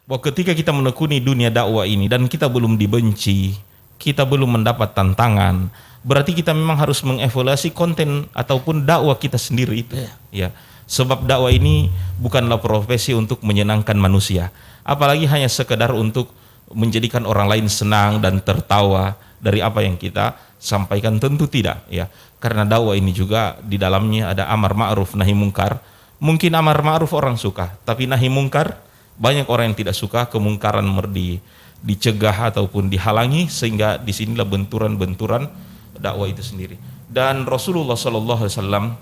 bahwa ketika kita menekuni dunia dakwah ini dan kita belum dibenci, kita belum mendapat tantangan, berarti kita memang harus mengevaluasi konten ataupun dakwah kita sendiri itu. Ya. Sebab dakwah ini bukanlah profesi untuk menyenangkan manusia, apalagi hanya sekedar untuk menjadikan orang lain senang dan tertawa dari apa yang kita sampaikan, tentu tidak, ya. Karena dakwah ini juga di dalamnya ada amar ma'ruf nahi mungkar. Mungkin amar ma'ruf orang suka, tapi nahi mungkar banyak orang yang tidak suka, kemungkaran dicegah ataupun dihalangi, sehingga disinilah benturan-benturan dakwah itu sendiri. Dan Rasulullah SAW,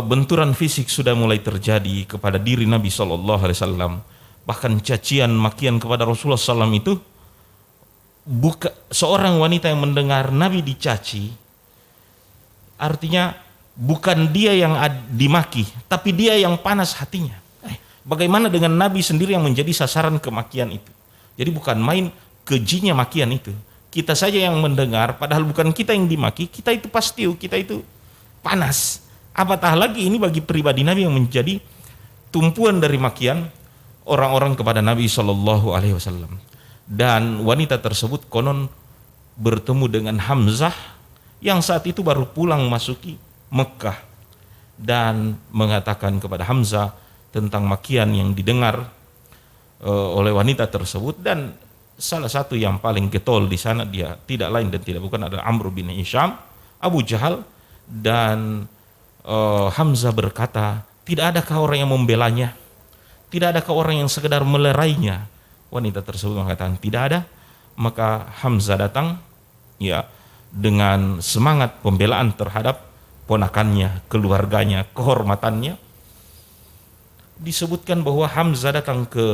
benturan fisik sudah mulai terjadi kepada diri Nabi SAW. Bahkan cacian makian kepada Rasulullah SAW itu seorang wanita yang mendengar Nabi dicaci, artinya bukan dia yang dimaki, tapi dia yang panas hatinya. Bagaimana dengan Nabi sendiri yang menjadi sasaran kemakian itu? Jadi bukan main kejinya makian itu. Kita saja yang mendengar, padahal bukan kita yang dimaki, kita itu pasti, kita itu panas. Apatah lagi ini bagi pribadi Nabi yang menjadi tumpuan dari makian orang-orang kepada Nabi SAW. Dan wanita tersebut konon bertemu dengan Hamzah yang saat itu baru pulang masuki Mekah, dan mengatakan kepada Hamzah tentang makian yang didengar oleh wanita tersebut. Dan salah satu yang paling getol di sana dia tidak lain dan tidak bukan adalah Amr bin Hisham, Abu Jahal. Dan Hamzah berkata, tidak adakah orang yang membelanya? Tidak adakah orang yang sekedar melerainya? Wanita tersebut mengatakan tidak ada. Maka Hamzah datang, ya, dengan semangat pembelaan terhadap ponakannya, keluarganya, kehormatannya. Disebutkan bahwa Hamzah datang ke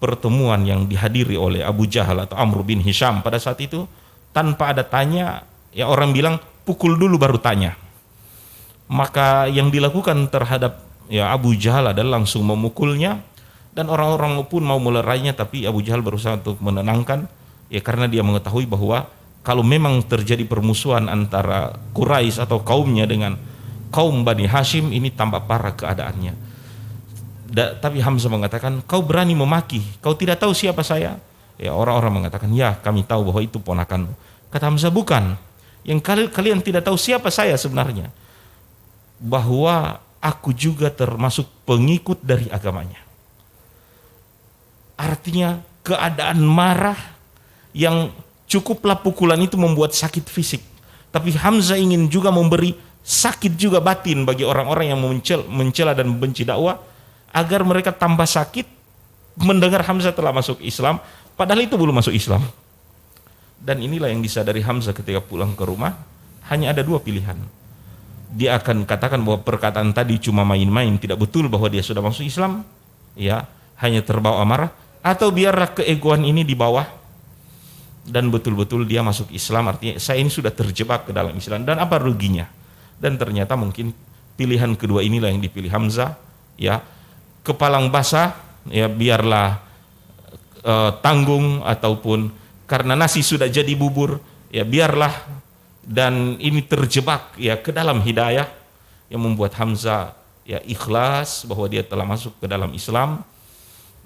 pertemuan yang dihadiri oleh Abu Jahal atau Amr bin Hisham pada saat itu tanpa ada tanya, ya, orang bilang pukul dulu baru tanya. Maka yang dilakukan terhadap, ya, Abu Jahal adalah langsung memukulnya, dan orang-orang pun mau melerainya, tapi Abu Jahal berusaha untuk menenangkan, ya, karena dia mengetahui bahwa kalau memang terjadi permusuhan antara Quraisy atau kaumnya dengan kaum Bani Hashim, ini tambah parah keadaannya. Tapi Hamzah mengatakan, kau berani memaki, kau tidak tahu siapa saya? Ya, orang-orang mengatakan, ya, kami tahu bahwa itu ponakanmu. Kata Hamzah, bukan, yang kalian tidak tahu siapa saya sebenarnya, bahwa aku juga termasuk pengikut dari agamanya. Artinya keadaan marah yang cukuplah pukulan itu membuat sakit fisik, tapi Hamzah ingin juga memberi sakit juga batin bagi orang-orang yang mencela dan membenci dakwah, agar mereka tambah sakit mendengar Hamzah telah masuk Islam, padahal itu belum masuk Islam. Dan inilah yang disadari Hamzah ketika pulang ke rumah, hanya ada dua pilihan. Dia akan katakan bahwa perkataan tadi cuma main-main, tidak betul bahwa dia sudah masuk Islam, ya, hanya terbawa amarah, atau biarlah keegoan ini di bawah dan betul-betul dia masuk Islam, artinya saya ini sudah terjebak ke dalam Islam dan apa ruginya. Dan ternyata mungkin pilihan kedua inilah yang dipilih Hamzah, ya, kepalang basah, ya, biarlah tanggung, ataupun karena nasi sudah jadi bubur, ya, biarlah, dan ini terjebak, ya, ke dalam hidayah yang membuat Hamzah, ya, ikhlas bahwa dia telah masuk ke dalam Islam.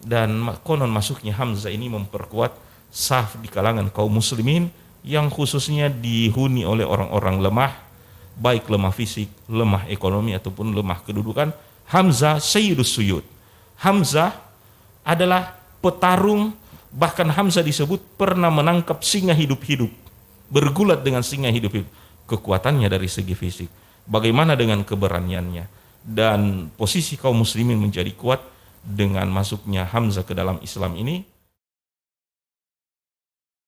Dan konon masuknya Hamzah ini memperkuat saf di kalangan kaum muslimin yang khususnya dihuni oleh orang-orang lemah, baik lemah fisik, lemah ekonomi, ataupun lemah kedudukan. Hamzah sayyidus suyud. Hamzah adalah petarung, bahkan Hamzah disebut pernah menangkap singa hidup-hidup, bergulat dengan singa hidup-hidup. Kekuatannya dari segi fisik, bagaimana dengan keberaniannya, dan posisi kaum muslimin menjadi kuat dengan masuknya Hamzah ke dalam Islam ini.